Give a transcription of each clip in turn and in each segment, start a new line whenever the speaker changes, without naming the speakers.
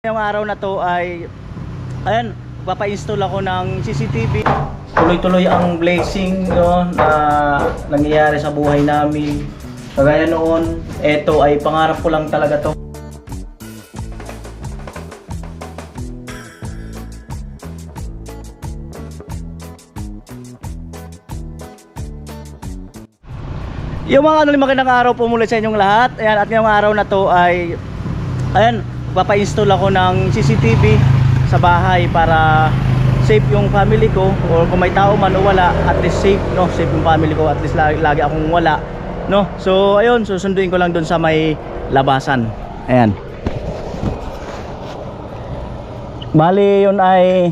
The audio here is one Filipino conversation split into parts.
Ngayong araw na to ay ayan, papa-install ako ng CCTV. Tuloy-tuloy ang blessing no, na nangyayari sa buhay namin. Kagaya noon, eto ay pangarap ko lang talaga to. Yung mga magandang araw po muli sa inyong lahat. Ayan, at ngayong araw na to ay ayan, papa-install ako ng CCTV sa bahay para safe yung family ko, or kung may tao man o wala, at least safe, no? Safe yung family ko, at least lagi akong wala, no? So ayun, susunduin ko lang doon sa may labasan. Ayan. Bali yun ay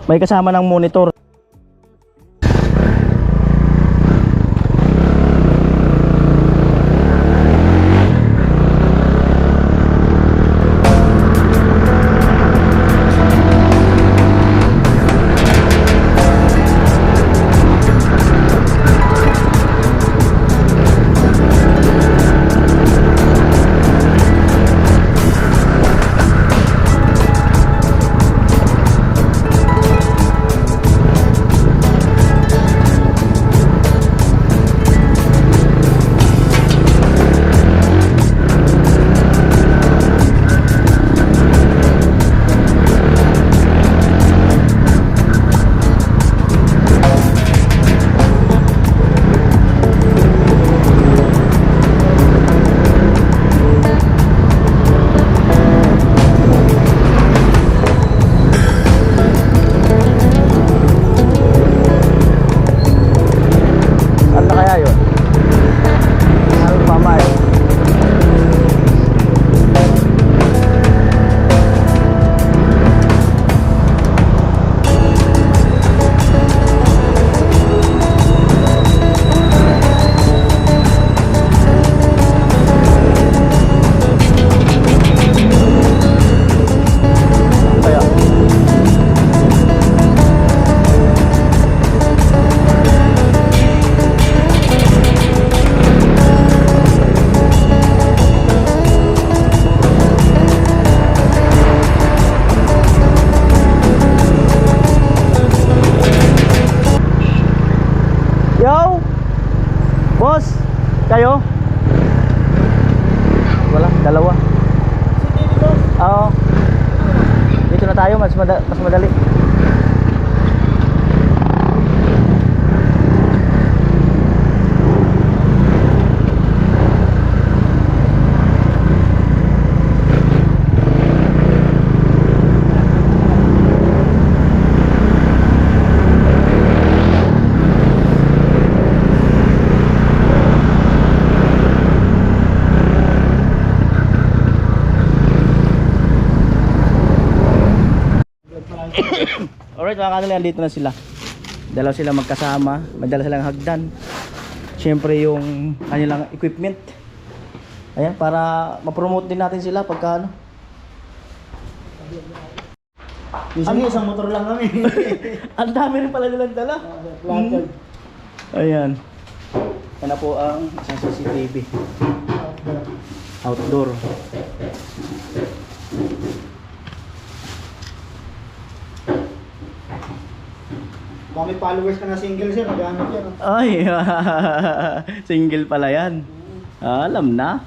may kasama ng monitor. Yo! Boss! Kayo? Wala, dalawa. Oo. Dito na tayo, mas madali. Alright mga kanila, dito na sila. Dalaw sila magkasama, may dala silang hagdan. Siyempre yung kanilang equipment. Ayan, para ma-promote din natin sila pagka ano.
Minsan isang motor lang kami.
Ang dami rin pala nilang dala. Ayan. Yan na po ang isang CCTV. Outdoor.
Baka may followers ka na single sir, magamit yan.
Ay, single pala yan. Alam na.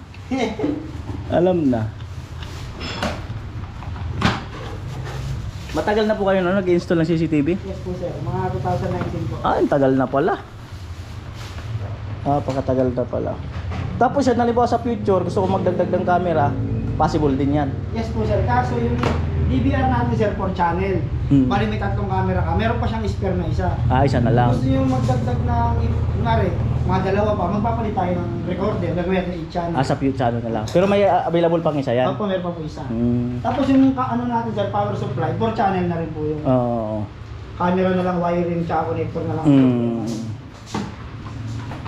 Alam na. Matagal na po kayo nag-install ng CCTV?
Yes po sir, mga 2019 po.
Ah, ang tagal na pala. Pakatagal na pala. Tapos yan, halimbawa sa future, gusto ko magdagdag ng camera, possible din yan.
Yes po sir, kaso yung DVR natin sir, 4 channel. Bali may 3 camera ka, meron pa siyang spare na isa.
Ah, isa na lang.
Gusto nyo magdagdag ng, kunwari, mga dalawa pa, magpapalit tayo ng recorder, gagawin natin 8 channel.
Ah, sa future na lang. Pero may available pang isa yan?
Opo, meron pa po isa.
Hmm.
Tapos yung ano natin sir, power supply, 4 channel na rin po yung
Oo.
camera na lang, wiring, tsaka connector na lang.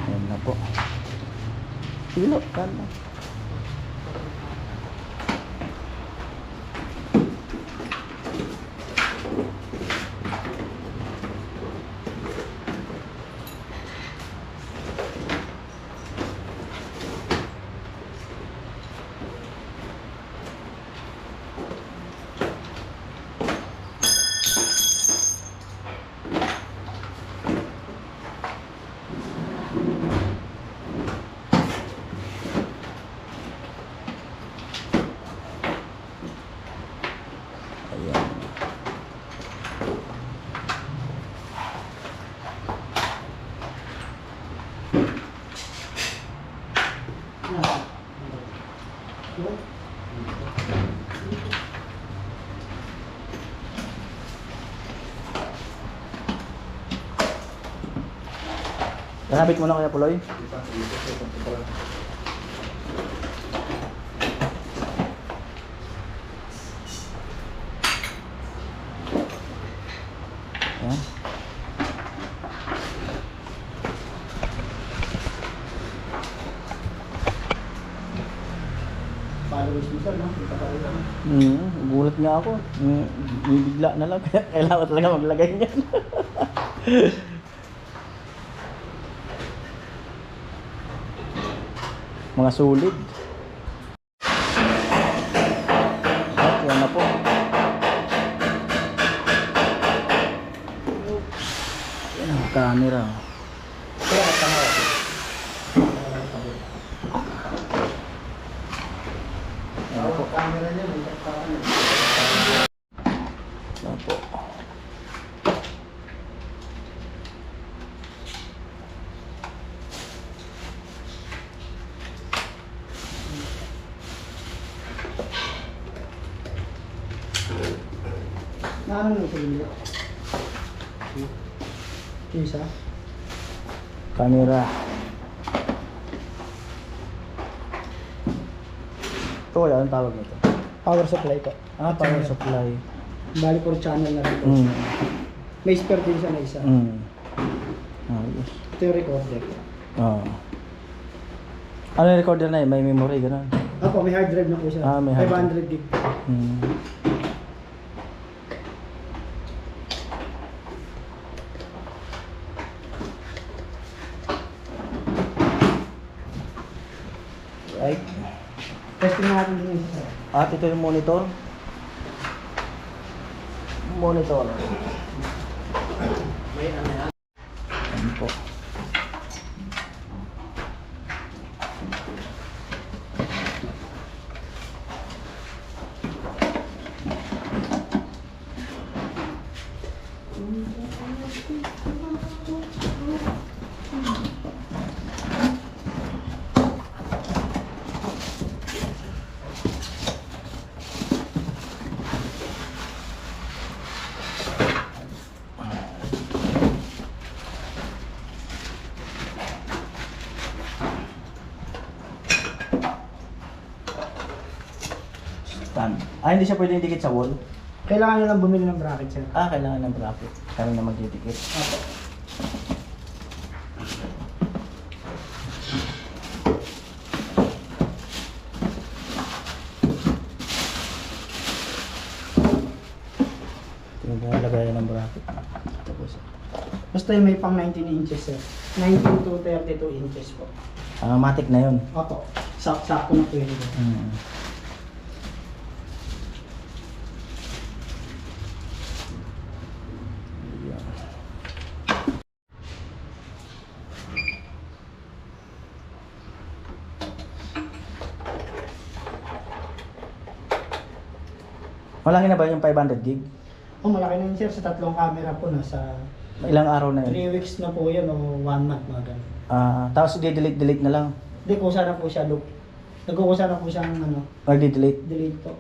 Ayan na po. Sige lo, kanta. Kasabit mo na kaya Puloy? Ayan.
Followers mo sir, no? Kita pa rin.
Gulat nga ako. Bigla na lang. Kailangan talaga maglagay niyan. Mga sulit. At yan na po. Yan ang camera.
Kaya tama.
Yan po.
Camera niya, may takpan.
Yan po.
Naano mo ito yun? Isa?
Camera. Ito kaya ang tawag nito.
Power supply po.
Power supply.
Bali for channel na rin po. May spare din siya na isa.
Ayos.
Ito yung recorder.
Ano yung recorder na yun? May memory, gano'n?
Opo, may hard drive na po siya.
May hard
500 gig.
Right.
Testing natin din yung isa.
At ito yung monitor. Monitor. Ayan po. Stand. Hindi siya pwedeng dikit sa wall.
Kailangan nyo lang bumili ng bracket, sir.
Kailangan ng bracket. Kami na magdidikit.
Opo.
Ito yung nalagayan ng bracket. Tapos,
Basta yung may pang 19 inches, sir. 19 to 32 inches po.
matic na yun.
Opo. Sakto na po yun.
Malaki na ba yung 500 gig?
Malaki na yun, sir. Sa tatlong camera po, nasa
Ilang araw na
3
yun?
weeks na po yun o 1 month mga ganun.
Tapos i-delete na lang.
Hindi, kusa na po siya loop. Nagkukusa na po siyang
Mag-delete.
delete po.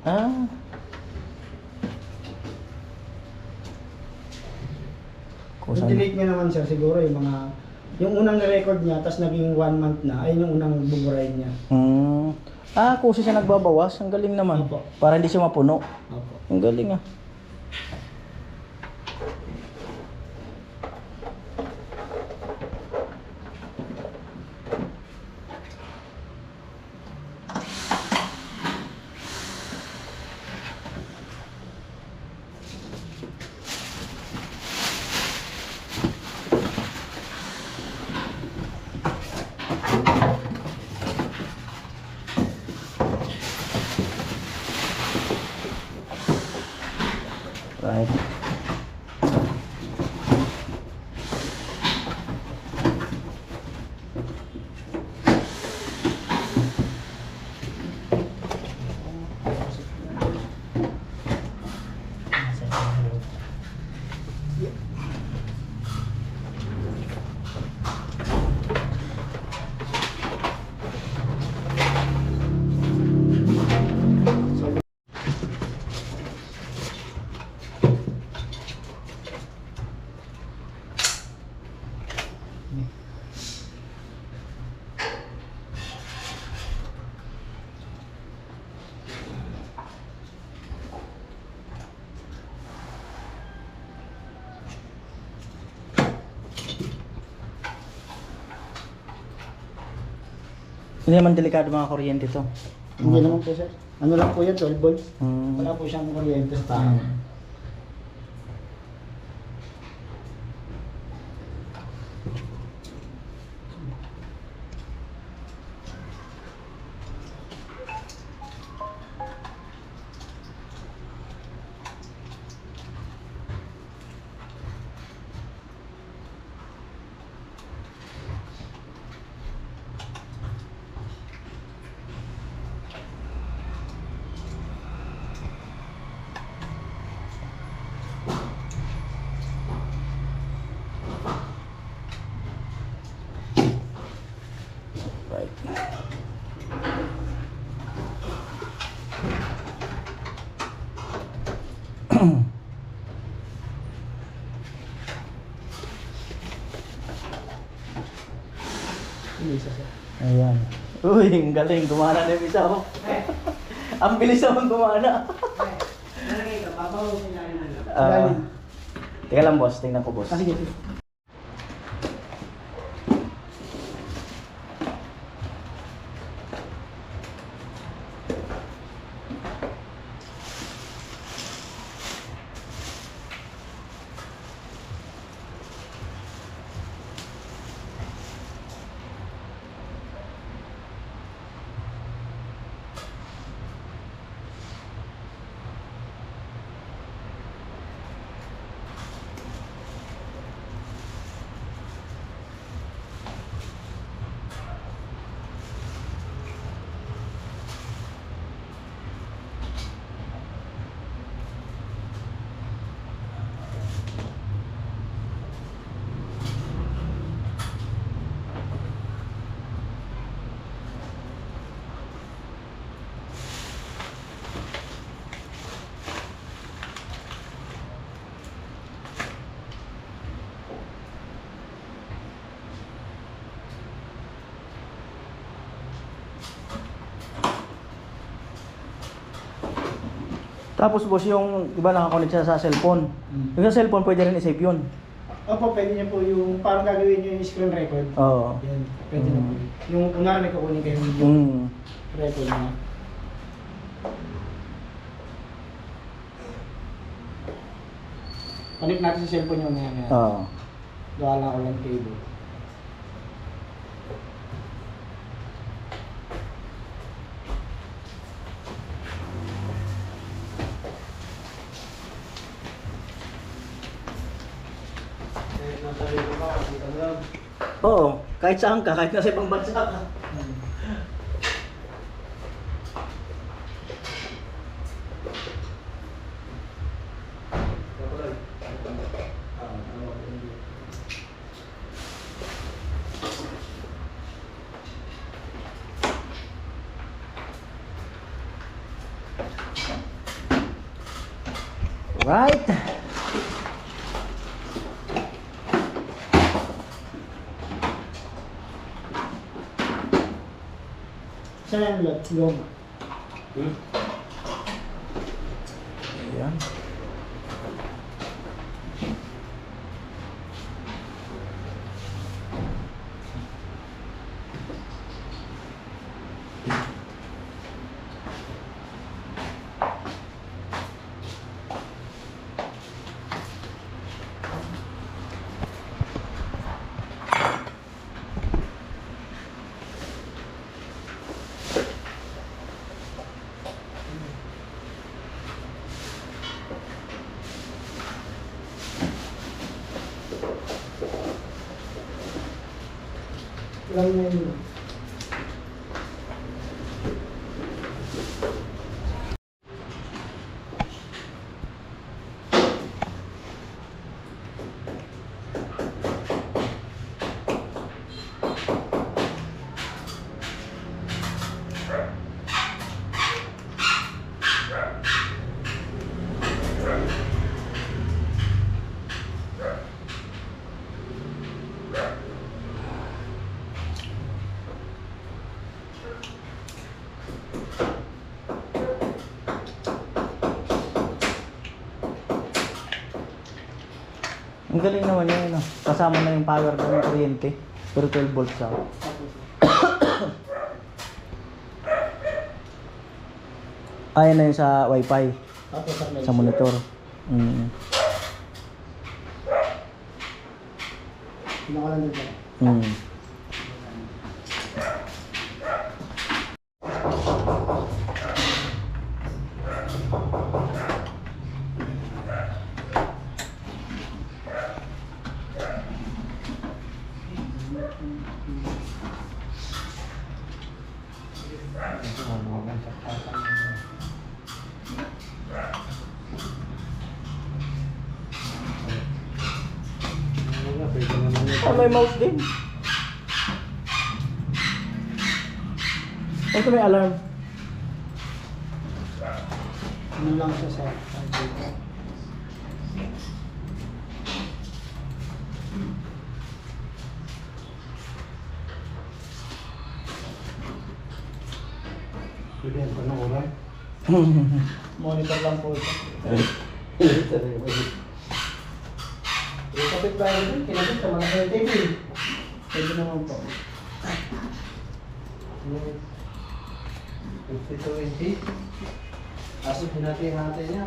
Kusa
Yung delete niya naman, sir, siguro yung unang record niya, tapos naging 1 month na, ay yung unang buburahin niya.
Kusa siya nagbabawas. Ang galing naman.
Opo.
Para hindi siya mapuno.
Opo.
Ang galing Right. Hindi naman delikado mga kuryente to.
Hindi naman po sir. Ano lang po yan, 12 volts.
Hmm.
Wala po siyang kuryente sa taas.
Right.
Hindi isa sir.
Ayan. Uy, ang galing. Gumana na yung isa oh. Ang bilis naman gumana.
Nalagay ka, papaw sa ilalim na lang.
Ah, teka lang boss, tingnan ko boss.
Sige, sige.
Tapos boss, yung iba nakakonect siya sa cellphone. Yung sa cellphone pwede rin i-save yun.
Opo, pwede niyo po yung parang gagawin niyo yung screen record.
Oo.
Yan, pwede na po. Yung kunwari may kukunin kayo yung
Mm.
record niya. Connect natin sa cellphone niyo ngayon.
Oo.
Gawa lang ako lang cable.
Oo, kahit saan ka, kahit nasa ibang bansa ka. Right.
Saan yung luma?
Ayan.
Lang na yun.
Ang galing naman yun, no? Kasama na yung power ng kuryente. Pero 12 volts ako. Ayan na yun sa wifi,
Tapos sir, may
sa monitor.
pinakalan din sir.
May mouse din. Ito may alarm.
Ano lang siya sa pwede yan pa ng oras. Monitor lang po ito. Yung kapit ba yun? Kinabit sa mga TV. Pwede naman po. 50-20. Kaso hinati-hati niya.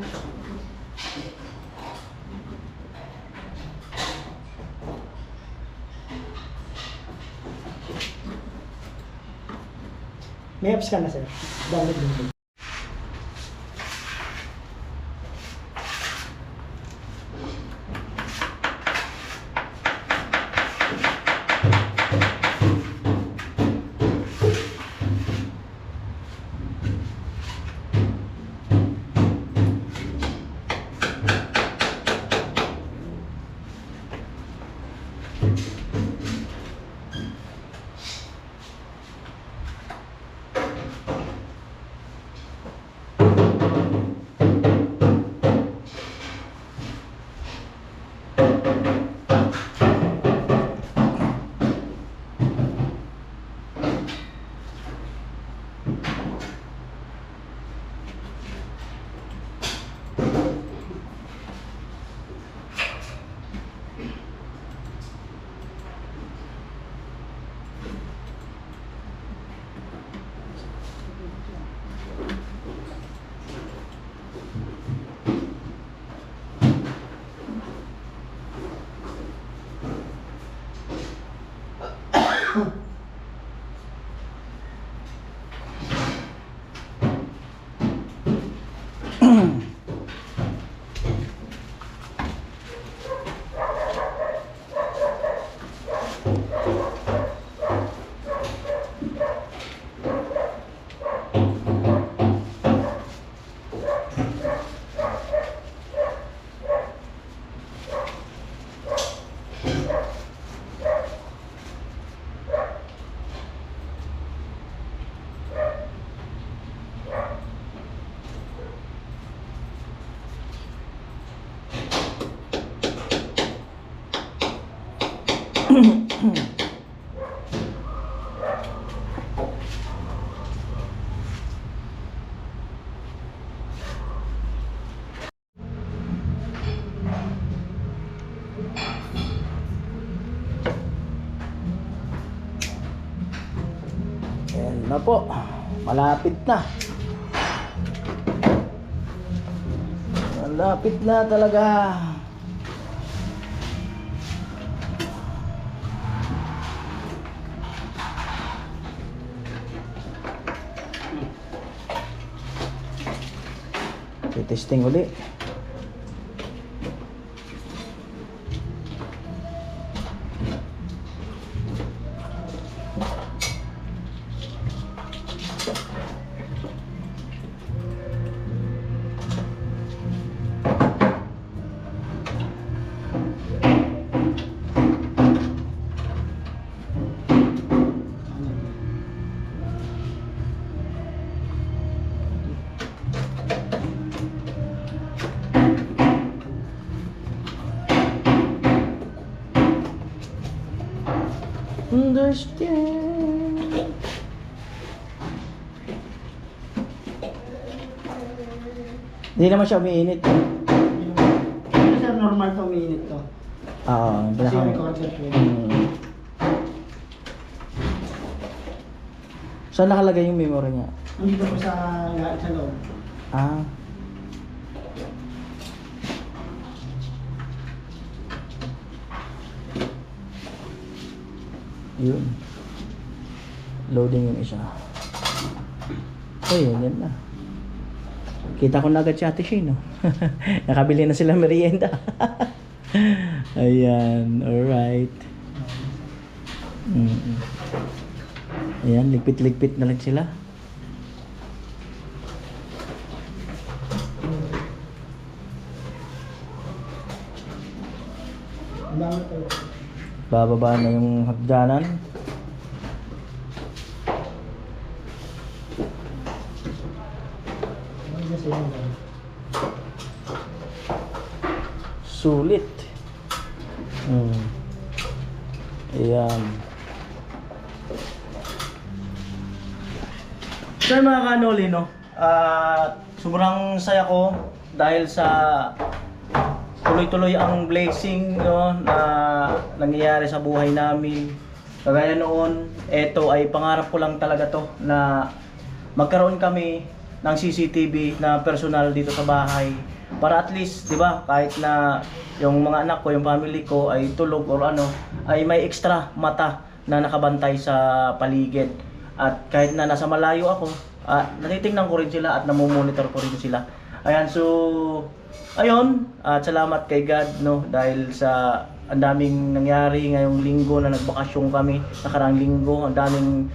May apps ka na sir. Download din.
Ayan na po. Malapit na. Malapit na talaga. Testing uli. Understand. Hindi naman siya umiinit.
Ano sir, normal to, umiinit to.
Oo,
Kasi recorder po.
Saan nakalagay yung memory niya?
Nandito po sa loob.
Ah. Yun. Loading yung isa. Oh, yan na. Kita ko na agad si Ate Shane, no? Nakabili na sila merienda. Ayan, alright. Ayan, ligpit-ligpit na lang sila. Bababa na yung hagdanan. Sulit. Ayan. So mga kanoli, no? Sobrang saya ko dahil sa tuloy-tuloy ang blessing, no, na nangyayari sa buhay namin. Kagaya noon, eto ay pangarap ko lang talaga to na magkaroon kami ng CCTV na personal dito sa bahay para at least, 'di ba, kahit na yung mga anak ko, yung family ko ay tulog or ano, ay may extra mata na nakabantay sa paligid. At kahit na nasa malayo ako, natitingnan ko rin sila at namomonitor ko rin sila. Ayan, so ayun, at salamat kay God, no, dahil sa ang daming nangyari ngayong linggo na nagbakasyon kami, nakaraang linggo, ang daming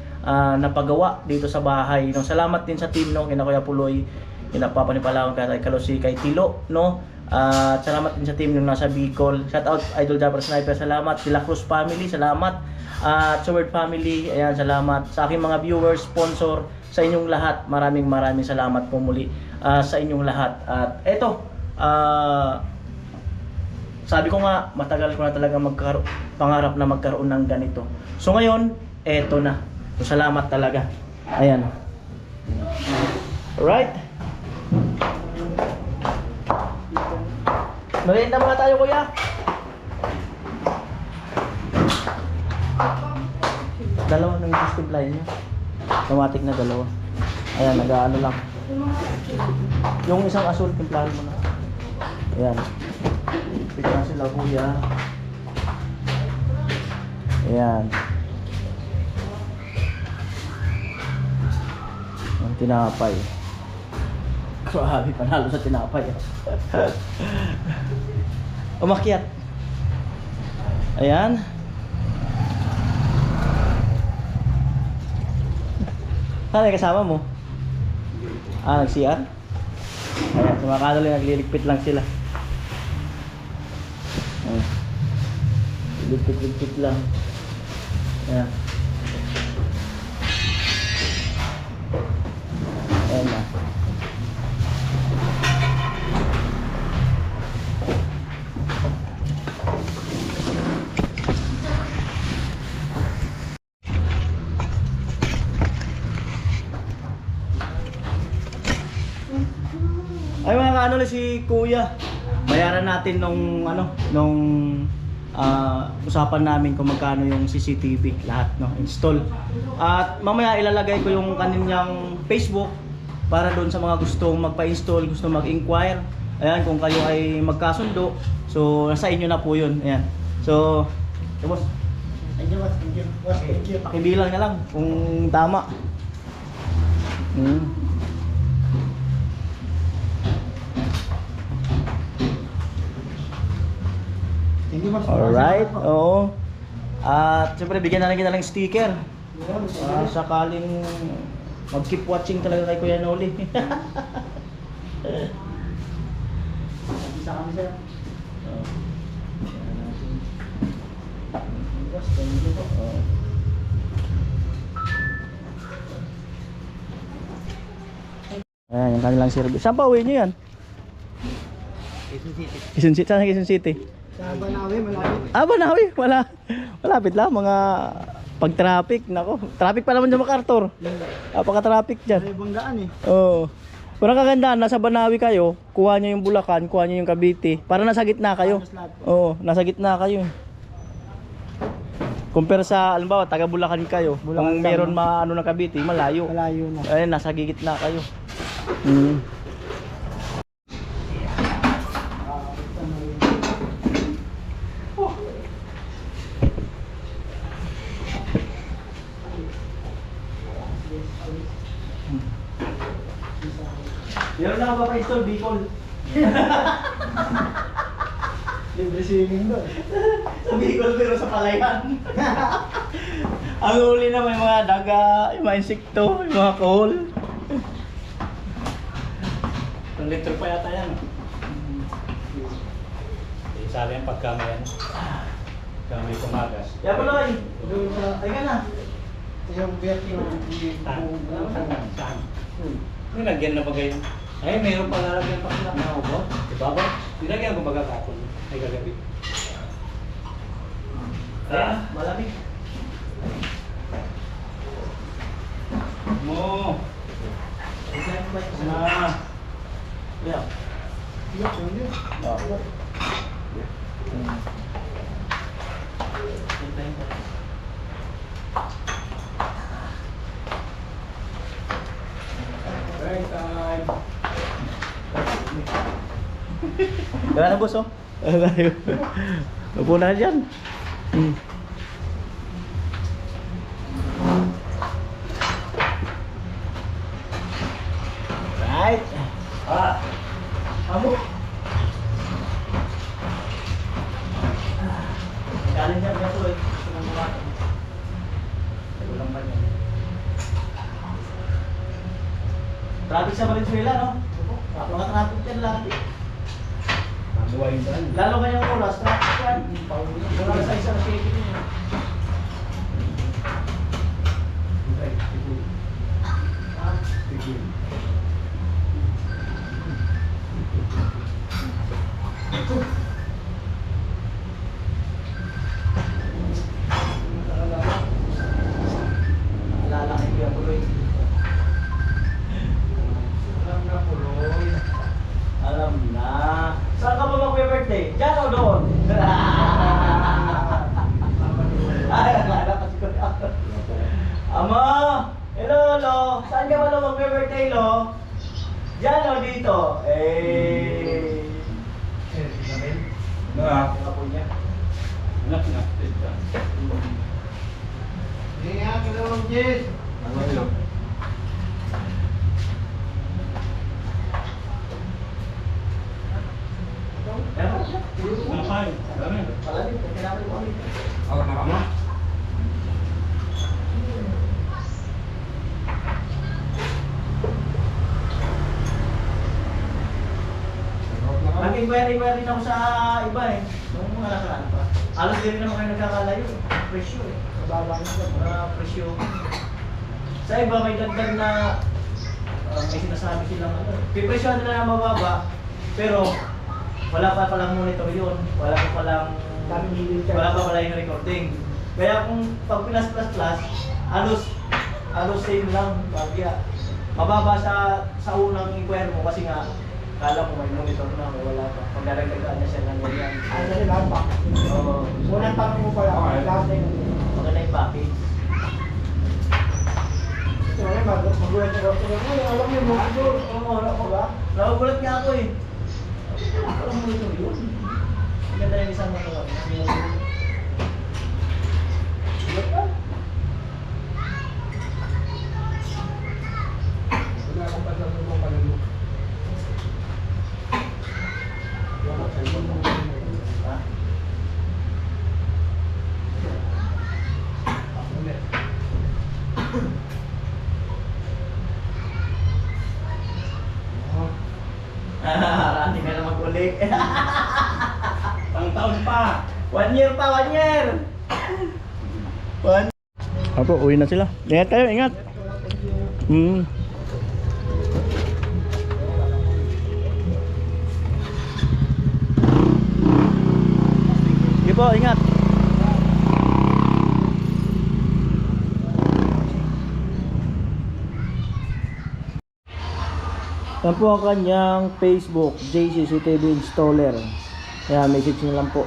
napagawa dito sa bahay, no. Salamat din sa team, no, kina Kuya Puloy, kina Papa ni Palawang, kay Kalosi, kay Tilo, no. At salamat din sa team yung nasa Bicol. Shout out Idol Jabber Sniper, salamat. Sila Cruz family, salamat. At Sword family, ayan, salamat. Sa aking mga viewers, sponsor, sa inyong lahat, maraming salamat po muli sa inyong lahat. At eto, sabi ko nga, matagal ko na talaga pangarap na magkaroon ng ganito. So ngayon, eto na. So salamat talaga. Ayan. Alright. Merienda muna tayo, kuya. Dalawa ng system line niya. Automatic na dalawa. Ayan, nag-ano lang. Yung isang asul, timplahan mo na. Ayan. Bigyan sila, kuya. Ayan. Ang tinapay. Grabe, panalo sa tinapay. Umakyat. Ayan. Saan yung kasama mo? Nag-CR? Ayan, sa mga kanoli, nagliligpit lang sila. Ayan. Ligpit lang. Ayan. Ayan na. Ay mga kaano si Kuya, bayaran natin nung usapan namin kung magkano yung CCTV lahat, no, install. At mamaya ilalagay ko yung kaninyang Facebook para doon sa mga gustong magpa-install, gustong mag-inquire. Ayan, kung kayo ay magkasundo, so nasa inyo na po yun. Ayan. So, boss.
Thank you, boss. Thank you. Boss, thank you.
Pakibilang na lang kung tama.
Thank you, boss.
Alright, oo. At siyempre bigyan na lang kita ng sticker. Sakaling mag-keep watching talaga kay Kuya Noli. Isa kami sir. Ayan, yung kanilang service. Saan pa uwi nyo yan?
Quezon City.
Quezon City? Saan Quezon City?
Sa Banawe, malapit.
Banawi, malapit lang, mga pag-traffic, nako. Traffic pa naman dyan, MacArthur. Napaka-traffic dyan.
May ibang daan eh.
Oo. Pero kagandaan, nasa Banawi kayo, kuha nyo yung Bulacan, kuha nyo yung Cavite. Para nasa gitna kayo. Oo, nasa gitna kayo. Compare sa, alimbawa, taga Bulacan kayo. Kung meron maano ng Cavite, malayo.
Malayo na.
Ayun, nasa gitna kayo. Meron na ako pa-install Bicol.
Libre swimming doon.
Sa Bicol pero sa palayan. Ang huli na may mga daga, yung mga insekto, yung mga kohol. 1 liter pa yata yan.
Sabi yan pagka may ano, pagka may kumagas.
Kaya pala doon sa, ay ka na.
Yung Bertie yung
Saan? Nilagyan na ba kayo? Ay, mayroon pa lalagyan pa sila. Ano ba? Diba ba? Nilagyan ko baga kapon. Ay gagabi.
Malamig. Mo. Na. Yeah. Oh.
Right time.
Wala na boss oh. Upo na dyan. Right. Amo. Galing dyan gaso eh. Sunang bumato. Ulang pa dyan. Traffic sa Valenzuela no? Mga traffic dyan lahat eh.
Mabuhay saan?
Lalo kanyang oras, traffic yan. Wala sa isang city niya. Alala kay Kuya Puloy. Alam na. Saan ka ba mag-birthday? Diyan o doon? Ay, akala kasi ko na. Ama! Hello, Lo! Saan ka ba Lo mag-birthday, Lo? Diyan o dito? Eh...
Na.
Yung apo niya.
Anak na.
Hindi nga, kilawang Jess.
Ano yun?
Meron ba siya?
Nakain. Dami.
Palamig, kailangan mo kami.
Ako na kama.
Nag-inquiry-inquiry na ako sa iba eh. Nung mga nakaraan pa. Alos din rin naman kayo nagkakalayo eh. Presyo eh.
Mababa na siya.
Mga presyo. Sa iba may dagdag na may sinasabi silang ano. Pipresyohan nila na mababa. Pero wala pa palang monitor yun. Wala pa palang wala pa pala yung recording. Kaya kung pag plus, halos same lang. Bagya. Mababa sa unang inquire mo kasi nga kala mo may monitor na, may wala pa. Pag naragdagaan niya siya ng ganyan.
Ay, kasi lahat pa.
Oo.
Unang tanong mo pala,
Okay.
last time.
Maganda yung package.
Ito nga, magulat na ako. Alam mo yung monitor.
Oo, diba? Nagugulat nga ako eh. Parang monitor yun. Maganda yung isang monitor. Gulat ka?
Wala akong pasasabi mo pala mo.
Ha? Rani ka na mag-ulik.
Pang taon pa.
1 year pa, 1 year! Apo, uwi na sila. Ingat kayo, ingat. Sige po, ingat. Yan po ang kanyang Facebook, JCCTV Installer. Kaya message nyo lang po.